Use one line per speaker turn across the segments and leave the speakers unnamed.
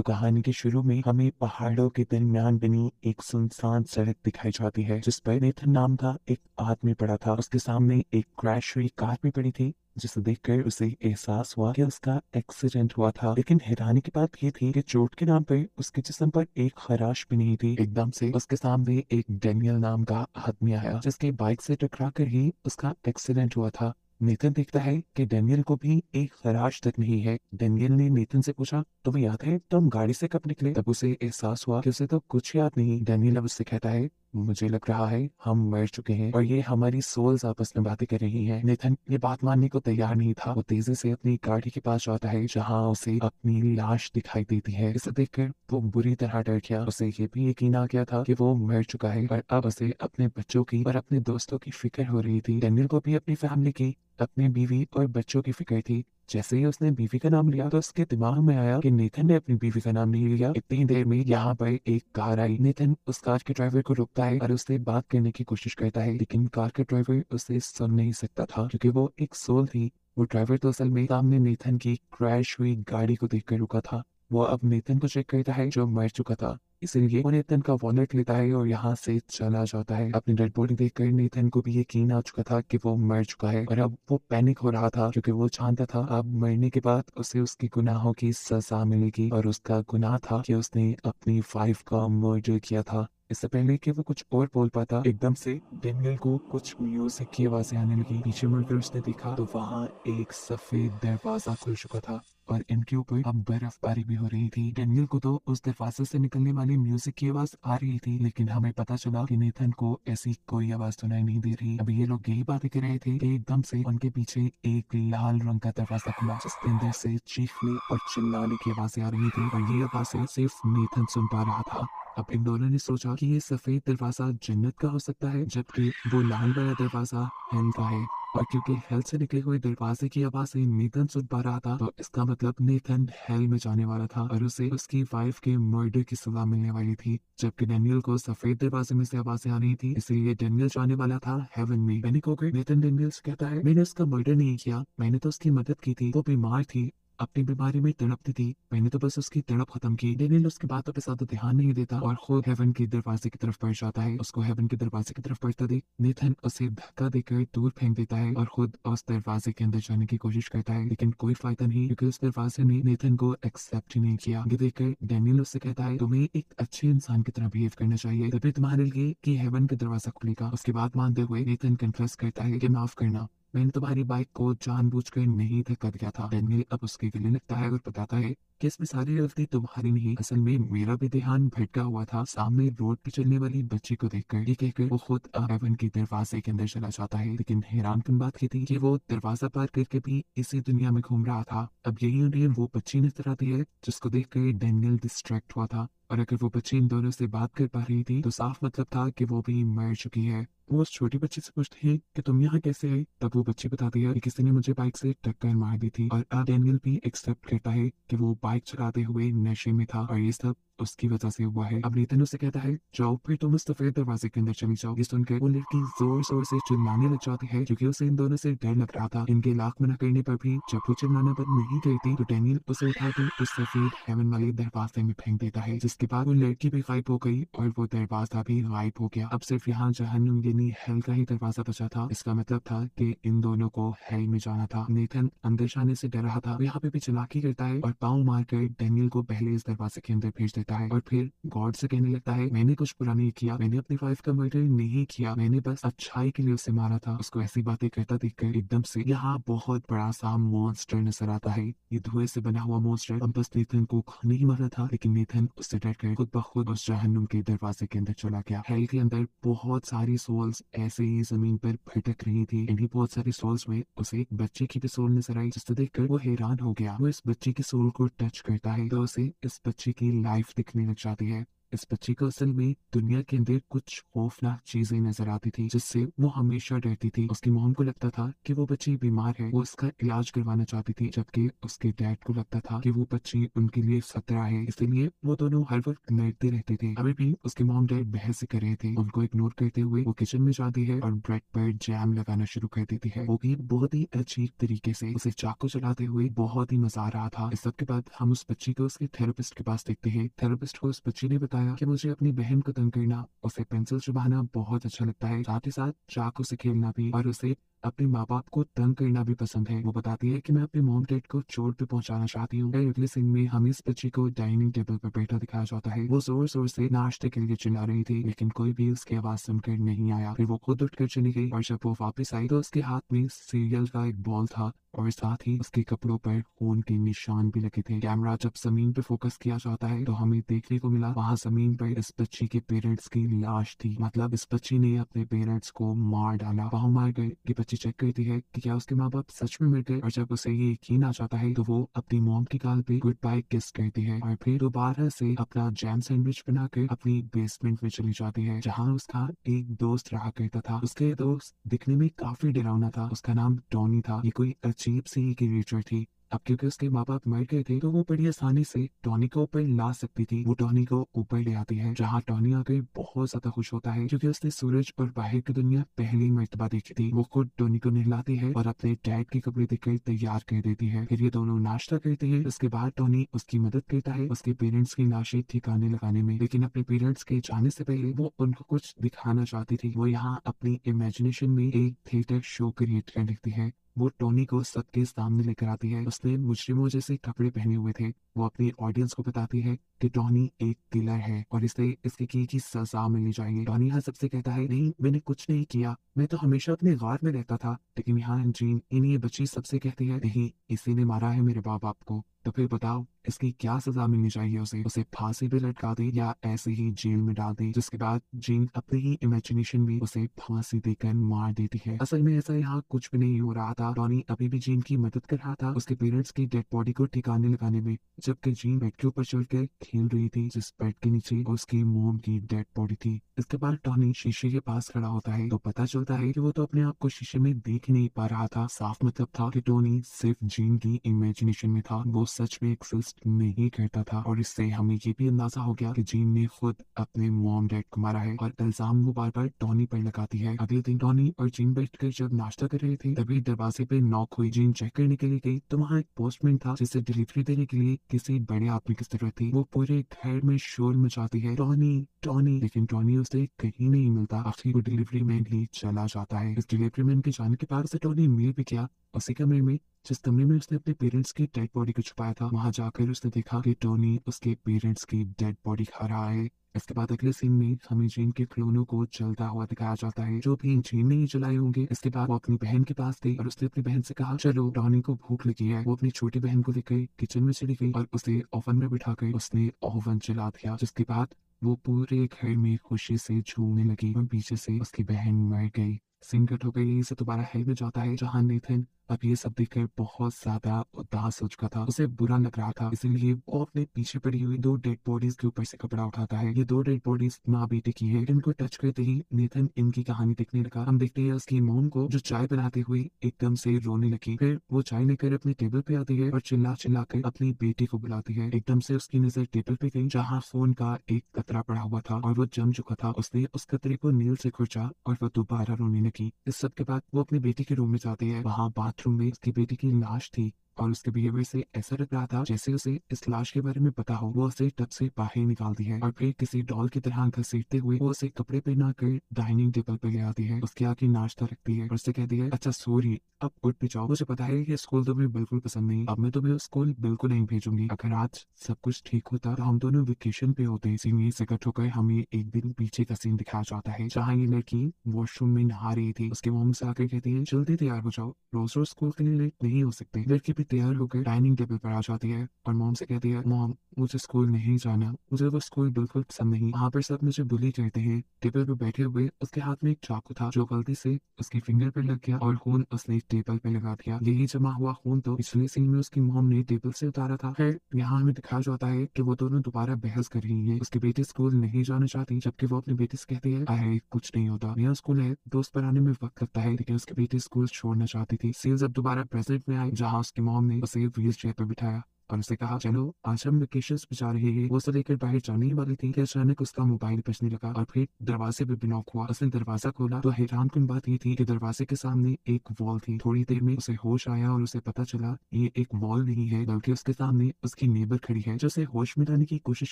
तो कहानी के शुरू में हमें पहाड़ों के दरमियान बनी एक सुनसान सड़क दिखाई जाती है जिस पर नेथन नाम का एक आदमी पड़ा था। उसके सामने एक क्रैश हुई कार भी पड़ी थी जिसे देखकर उसे एहसास हुआ कि उसका एक्सीडेंट हुआ था। लेकिन हैरानी की बात ये थी कि चोट के नाम पर उसके जिस्म पर एक खराश भी नहीं थी। एकदम से उसके सामने एक डेनियल नाम का आदमी आया जिसके बाइक से टकरा कर ही उसका एक्सीडेंट हुआ था। नेथन देखता है कि डेनियल को भी एक खराश तक नहीं है। डेनियल ने नेथन से पूछा, तुम्हें याद है तुम गाड़ी से कब निकले? तब उसे एहसास हुआ कि उसे तो कुछ याद नहीं। डेनियल अब उससे कहता है, मुझे लग रहा है हम मर चुके हैं और ये हमारी सोल्स आपस में बातें कर रही हैं। नेथन ये बात मानने को तैयार नहीं था। वो तेजी से अपनी गाड़ी के पास जाता है जहाँ उसे अपनी लाश दिखाई देती है। इसे देखकर वो बुरी तरह डर गया। उसे ये भी यकीन आ गया था कि वो मर चुका है और अब उसे अपने बच्चों की और अपने दोस्तों की फिक्र हो रही थी। डेनियल को भी अपनी फैमिली की, अपनी बीवी और बच्चों की फिक्र थी। जैसे ही उसने बीवी का नाम लिया तो उसके दिमाग में आया कि नेथन ने अपनी बीवी का नाम नहीं लिया। इतनी देर में यहाँ पर एक कार आई। नेथन उस कार के ड्राइवर को रोकता है और उससे बात करने की कोशिश करता है, लेकिन कार का ड्राइवर उसे सुन नहीं सकता था क्योंकि वो एक सोल थी। वो ड्राइवर तो असल में सामने नेथन की क्रैश हुई गाड़ी को देखकर रुका था। वो अब नेथन को चेक करता है जो मर चुका था, इसलिए वो नेथन का वॉलेट लेता है और यहाँ से चला जाता है। अपनी डेड बॉडी देखकर नेथन को भी यकीन आ चुका था कि वो मर चुका है और अब वो पैनिक हो रहा था क्योंकि वो जानता था अब मरने के बाद उसे उसके गुनाहों की सजा मिलेगी और उसका गुनाह था कि उसने अपनी वाइफ का मर्डर किया था। इससे पहले कि वो कुछ और बोल पाता, एकदम से डेनियल को कुछ म्यूजिक की आवाजें आने लगी। पीछे मुड़कर उसने देखा तो वहाँ एक सफेद दरवाजा खुल चुका था और इनके ऊपर अब बर्फबारी भी हो रही थी। डेनियल को तो उस दरवाजे से निकलने वाली म्यूजिक की आवाज आ रही थी, लेकिन हमें पता चला कि नेथन को ऐसी कोई आवाज सुनाई नहीं दे रही। अभी ये लोग यही बातें कर रहे थे कि एकदम से उनके पीछे एक लाल रंग का दरवाजा खुला जिसके अंदर से चीखने और चिल्लाने की आवाजें आ रही थी और ये आवाजें सिर्फ नेथन सुन पा रहा था। अब इन दोनों ने सोचा कि ये सफेद दरवाजा जन्नत का हो सकता है जबकि वो लाल वाला दरवाजा हेल का है। और क्योंकि हेल से निकले हुए दरवाजे की आवाज से नेथन सुन पा रहा था तो इसका मतलब नेथन हेल में जाने वाला था और उसे उसकी वाइफ के मर्डर की सजा मिलने वाली थी। जबकि डेनियल को सफेद दरवाजे में से आवाजें आ रही थी, इसलिए डेनियल जाने वाला था हेवन में। पैनिक होकर नेथन डेनियल से कहता है, मैंने उसका मर्डर नहीं किया, मैंने तो उसकी मदद की थी। वो बीमार थी, अपनी बीमारी में तड़पती थी, मैंने तो बस उसकी तड़प खत्म की। डेनियल उसकी बातों पे ज्यादा ध्यान नहीं देता और खुद हेवन के दरवाजे की तरफ बढ़ जाता है। उसको हेवन के दरवाजे की तरफ बढ़ता देख नेथन उसे धक्का देकर दूर फेंक देता है और खुद उस दरवाजे के अंदर जाने की कोशिश करता है, लेकिन कोई फायदा नहीं क्योंकि उस दरवाजे ने नेथन को एक्सेप्ट ही नहीं किया। ये देखकर डेनियल उससे कहता है, तुम्हें एक अच्छे इंसान की तरह बिहेव करना चाहिए तभी तुम्हारे लिए कि हेवन का दरवाजा खुलेगा। उसकी बात मानते हुए नेथन कन्फेस करता है कि माफ करना, मैंने तुम्हारी बाइक को जानबूझकर नहीं धक्का दिया था। डेनियल अब उसके गले लगता है और बताता है कि इसमें सारी गलती तुम्हारी नहीं, असल में मेरा भी ध्यान भटका हुआ था सामने रोड पे चलने वाली बच्ची को देखकर। ये कहकर वो खुद हेवन के दरवाजे के अंदर चला जाता है, लेकिन हैरानकुन बात ये थी कि वो दरवाजा पार करके भी इसी दुनिया में घूम रहा था। अब यही उन्हें वो बच्ची नजर आती है जिसको देखकर डेनियल डिस्ट्रैक्ट हुआ था और अगर वो बच्ची इन दोनों से बात कर पा रही थी तो साफ मतलब था कि वो भी मर चुकी है। वो उस छोटी बच्ची से पूछती है कि तुम यहाँ कैसे आई? तब वो बच्ची बताती है कि किसी ने मुझे बाइक से टक्कर मार दी थी और अब डेनियल भी एक्सेप्ट करता है कि वो बाइक चलाते हुए नशे में था और ये सब उसकी वजह से हुआ है। अब नेथन उससे कहता है, जाओ फिर तुम उस सफेद दरवाजे के अंदर चली जाओ। ये सुनकर वो लड़की जोर जोर से चिल्लाने लग जाती है क्योंकि उसे इन दोनों से डर लग रहा था। इनके लाख मना करने पर भी जब वो चिल्लाना बंद नहीं करती तो डेनियल उसे उठा के उस सफेद हेवन वाले दरवाजे में फेंक देता है, जिसके बाद वो लड़की भी गायब हो गई और वो दरवाजा भी गायब हो गया। अब सिर्फ यहाँ जहन्नुम यानी हेल का ही दरवाजा बचा था। इसका मतलब था कि इन दोनों को हेल में जाना था। नेथन अंदर जाने से डर रहा था, वो यहाँ पे भी चालाकी करता है और पाँव मारकर डेनियल को पहले इस दरवाजे के अंदर भेज देता है और फिर गॉड से कहने लगता है, मैंने कुछ बुरा नहीं किया, मैंने अपनी वाइफ का मर्डर नहीं किया, मैंने बस अच्छाई के लिए उसे मारा था। उसको ऐसी बातें करता देखकर एकदम से यहाँ बहुत बड़ा सा मॉन्स्टर नजर आता है। ये धुएं से बना हुआ मॉन्स्टर अब बस नेथन को खाने ही वाला था, लेकिन नेथन उससे डर कर खुद ब खुद उस जहन्नुम के दरवाजे के अंदर चला गया। हेल के अंदर बहुत सारी सोल्स ऐसे ही जमीन पर भटक रही थी। इन्हीं बहुत सारी सोल्स में उसे एक बच्चे की भी सोल नजर आई, जिसे देखकर वो हैरान हो गया। वो इस बच्चे की सोल को टच करता है तो उसे इस बच्चे की लाइफ दिखने लग जाती है। इस बच्ची को असल में दुनिया के अंदर कुछ खौफनाक चीजें नजर आती थी, जिससे वो हमेशा डरती थी। उसकी मॉम को लगता था कि वो बच्ची बीमार है, वो उसका इलाज करवाना चाहती थी, जबकि उसके डैड को लगता था कि वो बच्ची उनके लिए खतरा है, इसलिए वो दोनों हर वक्त लड़ते रहते थे। अभी भी उसके मॉम डैड बहस कर रहे थे। उनको इग्नोर करते हुए वो किचन में जाती है और ब्रेड पर जैम लगाना शुरू कर देती है, वो भी बहुत ही अजीब तरीके से। उसे चाकू चलाते हुए बहुत ही मजा आ रहा था। इस सब के बाद हम उस बच्ची को उसके थेरेपिस्ट के पास देखते हैं। थेरेपिस्ट को उस बच्ची ने बताया कि मुझे अपनी बहन को तंग करना, उसे पेंसिल चबाना बहुत अच्छा लगता है, साथ ही साथ चाकू से खेलना भी, और उसे अपने माँ बाप को तंग करना भी पसंद है। वो बताती है कि मैं अपने मॉम डैड को चोट पे पहुंचाना चाहती हूँ। अगले सीन में हमें इस बच्ची को डाइनिंग टेबल पर बैठा दिखाया जाता है। वो जोर जोर से नाश्ते के लिए चिल्ला रही थी, लेकिन कोई भी उसकी आवाज सुनकर नहीं आया। फिर वो खुद उठकर चली गई और जब वो वापस आई तो उसके हाथ में सीरियल का एक बॉल था और साथ ही उसके कपड़ों पर खून के निशान भी लगे थे। कैमरा जब जमीन पर फोकस किया जाता है तो हमें देखने को मिला वहाँ जमीन पर इस बच्ची के पेरेंट्स की लाश थी। मतलब इस बच्ची ने अपने पेरेंट्स को मार डाला। वहाँ मार गए कि बच्ची चेक करती है कि क्या उसके माँ बाप सच में मर गए, और जब उसे ये यकीन आ जाता है तो वो अपनी मॉम की गाल पे गुड बाय किस करती है और फिर दोबारा से अपना जैम सैंडविच बनाकर अपनी बेसमेंट में चली जाती है, जहाँ उसका एक दोस्त रहा करता था। उसके दोस्त दिखने में काफी डरावना था। उसका नाम टॉनी था। ये कोई अजीब सी क्रिएचर थी। अब क्योंकि उसके माँ बाप मर गए थे तो वो बड़ी आसानी से टॉनी को ऊपर ला सकती थी। वो टॉनी को ऊपर ले आती है, जहाँ टॉनी आकर बहुत ज्यादा खुश होता है क्योंकि उसने सूरज और बाहर की दुनिया पहली मर्तबा देखी थी। वो खुद टॉनी को नहलाती है और अपने डैड के कपड़े देकर तैयार कर देती है। फिर ये दोनों नाश्ता करते हैं। उसके बाद टॉनी उसकी मदद करता है उसके पेरेंट्स की लाशें ठिकाने लगाने में, लेकिन अपने पेरेंट्स के जाने से पहले वो उनको कुछ दिखाना चाहती थी। वो यहाँ अपनी इमेजिनेशन में एक थिएटर शो क्रिएट कर लेती है। वो टोनी को सबके सामने लेकर आती है। उसने मुजरिमों जैसे कपड़े पहने हुए थे। वो अपनी ऑडियंस को बताती है कि टॉनी एक किलर है और इसे इसके की सजा मिलनी चाहिए। टॉनी यहाँ सबसे कहता है, नहीं मैंने कुछ नहीं किया, मैं तो हमेशा अपने गार में रहता था। लेकिन यहाँ जीन ये बच्ची सबसे कहती है, नहीं इसी ने मारा है मेरे बाप को। तो फिर बताओ इसकी क्या सजा मिलनी चाहिए? उसे फांसी पे लटका दे या ऐसे ही जेल में डाल दे? जिसके बाद जीन अपने ही इमेजिनेशन में उसे फांसी देकर मार देती है। असल में ऐसा यहाँ कुछ भी नहीं हो रहा था। टॉनी अभी भी जीन की मदद कर रहा था उसके पेरेंट्स की डेड बॉडी को ठिकाने लगाने में, जबकि जीन बेड के ऊपर चढ़कर खेल रही थी, जिस बेड के नीचे उसकी मोम की डेड बॉडी थी। इसके बाद टॉनी शीशे के पास खड़ा होता है तो पता चलता है कि वो तो अपने आप को शीशे में देख नहीं पा रहा था। साफ मतलब था कि टॉनी सिर्फ जीन की इमेजिनेशन में था, वो सच में एग्जिस्ट नहीं करता था। और इससे हमें ये भी अंदाजा हो गया कि जीन ने खुद अपने मॉम डैड को मारा है और इल्जाम वो बार बार टॉनी पर लगाती है। अगले दिन टॉनी और जीन बैठकर जब नाश्ता कर रहे थे तभी दरवाजे पे नॉक हुई। जीन चेक करने के लिए गई तो वहाँ एक पोस्टमैन था जिसे डिलीवरी देने के लिए किसी बड़े आदमी की जरूरत थी। वो पूरे घर में शोर मचाती है, टॉनी टॉनी, लेकिन टॉनी उसे कहीं नहीं मिलता। आखिर वो डिलीवरी मैन ही चला जाता है। इस डिलीवरी मैन के जाने के बाद से टॉनी मिल भी गया उसी कमरे में जिस कमरे में उसने अपने पेरेंट्स की डेड बॉडी को छुपाया था। वहां जाकर उसने देखा कि टोनी उसके पेरेंट्स की डेड बॉडी खा रहा है। इसके बाद अगले सीन में हमें जीन के खिलौनों को जलता हुआ दिखाया जाता है, जो भी जीन ने ही जलाए होंगे। इसके बाद वो अपनी बहन के पास गई और उसने अपनी बहन से कहा, चलो टॉनी को भूख लगी है। वो अपनी छोटी बहन को लेकर किचन में चली गई और उसे ओवन में बिठाकर उसने ओवन जला दिया, जिसके बाद वो पूरे घर में खुशी से झूमने लगी और पीछे से उसकी बहन मर गई। सीन कट हो गई से दोबारा हेल में जाता है, जहाँ नेथन अब ये सब देखकर बहुत ज्यादा उदास हो चुका था। उसे बुरा लग रहा था, इसीलिए वो अपने पीछे पड़ी हुई दो डेड बॉडीज के ऊपर से कपड़ा उठाता है। ये दो डेड बॉडीज माँ बेटे की है। इनको टच करते ही नेथन इनकी कहानी देखने लगा। हम देखते हैं उसकी मॉम को जो चाय बनाते हुए एकदम से रोने लगी। फिर वो चाय लेकर अपने टेबल पे आती है और चिल्ला चिल्ला कर अपनी बेटी को बुलाती है। एकदम से उसकी नजर टेबल पे गई जहाँ फोन का एक कतरा पड़ा हुआ था और वो जम चुका था। उसने उस कतरे को नील से खुरचा और वो दोबारा रोने लगी। इस सब के बाद वो अपनी बेटी के रूम में जाती है। वहाँ बाथरूम में उसकी बेटी की लाश थी और उसके बिहेवियर से ऐसा लग रहा था जैसे उसे इस लाश के बारे में पता हो। वो उसे टब से बाहर निकालती है और फिर किसी डॉल की तरह घसीटते हुए वो उसे कपड़े पहना कर डाइनिंग टेबल पे ले आती है। उसके आगे नाश्ता रखती है और उससे कहती है, अच्छा सॉरी अब उठ भी जाओ, मुझे पता है कि स्कूल तुम्हें बिल्कुल पसंद नहीं, अब मैं तुम्हें स्कूल बिल्कुल नहीं भेजूंगी। अगर आज सब कुछ ठीक होता तो हम दोनों वेकेशन पे होते। सीन से कट होकर हमें एक दिन पीछे का सीन दिखाया जाता है, जहाँ ये लड़की वॉशरूम में नहा रही थी। उसके मॉम से आकर कहती है, जल्दी तैयार हो जाओ, रोज रोज स्कूल के लिए लेट नहीं हो सकते। लड़की भी तैयार होकर डाइनिंग टेबल पर आ जाती है और मॉम से कहती है, मॉम मुझे स्कूल नहीं जाना, मुझे वो स्कूल बिल्कुल पसंद नहीं, वहाँ पर सब मुझे बुली करते हैं। टेबल पर बैठे हुए उसके हाथ में एक चाकू था जो गलती से उसके फिंगर पर लग गया और खून उसने टेबल पे लगा दिया। यही जमा हुआ खून तो पिछले सीन में उसकी मॉम ने टेबल से उतारा था। फिर यहाँ हमें दिखाया जाता है कि वो दोनों दोबारा बहस कर रही है। उसकी बेटी स्कूल नहीं जाना चाहती जबकि वो अपनी बेटी से कहती है, अरे कुछ नहीं होता, नया स्कूल है, दोस्त बनाने में वक्त लगता है। लेकिन उसकी बेटी स्कूल छोड़ना चाहती थी। सील्स अब दोबारा प्रेजेंट में आई जहाँ उसकी मॉम ने उसे व्हील चेयर पर बिठाया और उसे कहा, चलो आज हम वेकेशन पे जा रहे हैं। वो उसे लेकर बाहर जाने ही वाली थी कि अचानक उसका मोबाइल बजने लगा और फिर दरवाजे पे भी नॉक हुआ। उसने दरवाजा खोला तो हैरानकुन बात ये थी कि दरवाजे के सामने एक वॉल थी। थोड़ी देर में उसे होश आया और उसे पता चला ये एक वॉल नहीं है बल्कि उसके सामने उसकी नेबर खड़ी है जो उसे होश में लाने की कोशिश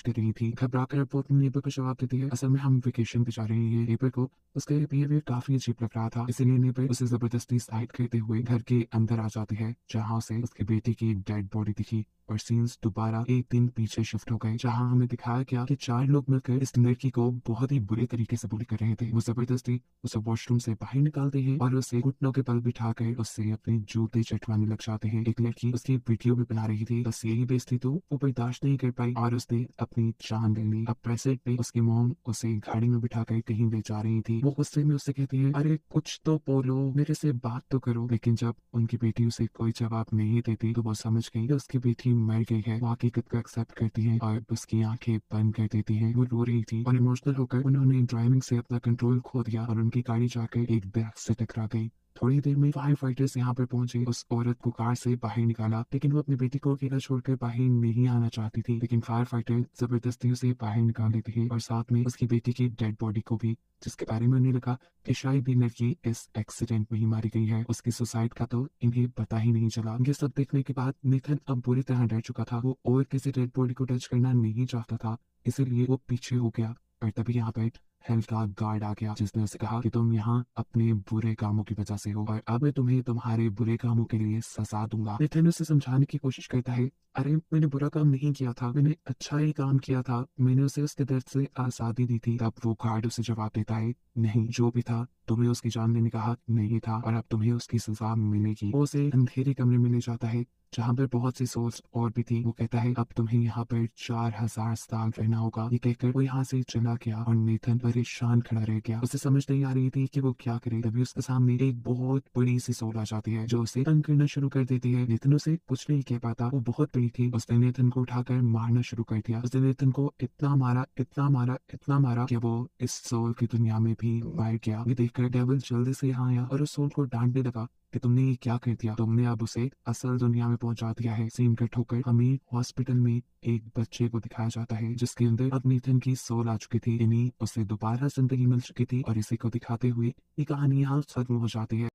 कर रही थी। घबराकर वो अपनी नेबर को जवाब देती है, असल में हम वेकेशन पे जा रहे हैं। नेबर को उसका बिहेवियर काफी अजीब लग रहा था, इसीलिए नेबर उसे जबरदस्ती साइड करते हुए घर के अंदर आ जाती है जहाँ उसे उसके बेटे की डेड बॉडी दिखी। और सीन्स दोबारा एक दिन पीछे शिफ्ट हो गए जहां हमें दिखाया गया कि 4 लोग मिलकर इस लड़की को बहुत ही बुरे तरीके से बुली कर रहे थे। वो जबरदस्ती उसे वॉशरूम से बाहर निकालते हैं और उसे घुटनों के बल बिठाकर उससे अपने जूते चटवाने लग जाते हैं। एक लड़की उसकी वीडियो भी बना रही थी, बस यही बेइज्जती तो वो बर्दाश्त नहीं कर पाई और उसने अपनी जान ले ली। अब प्रेजेंट में उसकी मॉम उसे गाड़ी में बिठाकर कहीं ले जा रही थी। वो गुस्से में उससे कहती है, अरे कुछ तो बोलो, मेरे से बात तो करो। लेकिन जब उनकी बेटी उसे कोई जवाब नहीं देती तो वो समझ गई कि उसकी बेटी मर गई है। वो हकीकत को एक्सेप्ट करती है और उसकी आंखें बंद कर देती है। वो रो रही थी और इमोशनल होकर उन्होंने ड्राइविंग से अपना कंट्रोल खो दिया और उनकी गाड़ी जाकर एक दरख्त से टकरा गई। थोड़ी देर में फायर फाइटर्स यहाँ पर पहुंचे, उस औरत को कार से बाहर निकाला लेकिन वो अपनी बेटी को अकेला छोड़कर बाहर नहीं आना चाहती थी। लेकिन फायर फाइटर जबरदस्ती उसे बाहर निकाल देते हैं और साथ में उसकी बेटी की डेड बॉडी को भी, जिसके बारे में उन्हें लगा कि शायद ये लड़की इस एक्सीडेंट में ही मारी गई है। उसकी सुसाइड का तो इन्हें पता ही नहीं चला। ये सब देखने के बाद नेथन अब बुरी तरह डर चुका था। वो और किसी डेड बॉडी को टच करना नहीं चाहता था, इसीलिए वो पीछे हो गया। और तभी यहाँ पर हेल्थ का गार्ड आ गया जिसने उसे कहा कि तुम यहाँ अपने बुरे कामों की वजह से हो और अब मैं तुम्हें तुम्हारे बुरे कामों के लिए सजा दूंगा। नेथन उसे समझाने की कोशिश करता है, अरे मैंने बुरा काम नहीं किया था, मैंने अच्छा ही काम किया था, मैंने उसे उसके दर्द से आजादी दी थी। तब वो गार्ड उसे जवाब देता है, नहीं, जो भी था तुम्हें उसकी जान लेने का हक नहीं था और अब तुम्हें उसकी सजा मिलेगी। वो उसे अंधेरे कमरे में ले जाता है जहाँ पर बहुत सी सोल्स और भी थी। वो कहता है अब तुम्हें यहाँ पर 4000 साल रहना होगा। ये कहकर वो यहाँ से चला गया और नेथन परेशान खड़ा रह गया। उसे समझ नहीं आ रही थी कि वो क्या करे। तभी उसके सामने एक बहुत बड़ी सी सोल आ जाती है जो उसे तंग करना शुरू कर देती है। नेथन उसे कुछ नहीं कह पाता, वो बहुत बड़ी थी। उसने नेथन को उठाकर मारना शुरू कर दिया। उसने नेथन को इतना मारा, इतना मारा, इतना मारा कि वो इस सोल की दुनिया में भी मर गया। ये देखकर डेविल जल्दी से यहाँ आया और उस सोल को डांटने लगा कि तुमने ये क्या कर दिया, तुमने अब उसे असल दुनिया में पहुंचा दिया है। सीन कट होकर हमें हॉस्पिटल में एक बच्चे को दिखाया जाता है जिसके अंदर अब नेथन की सोल आ चुकी थी, यानी उसे दोबारा जिंदगी मिल चुकी थी और इसी को दिखाते हुए ये कहानी यहाँ खत्म हो जाती है।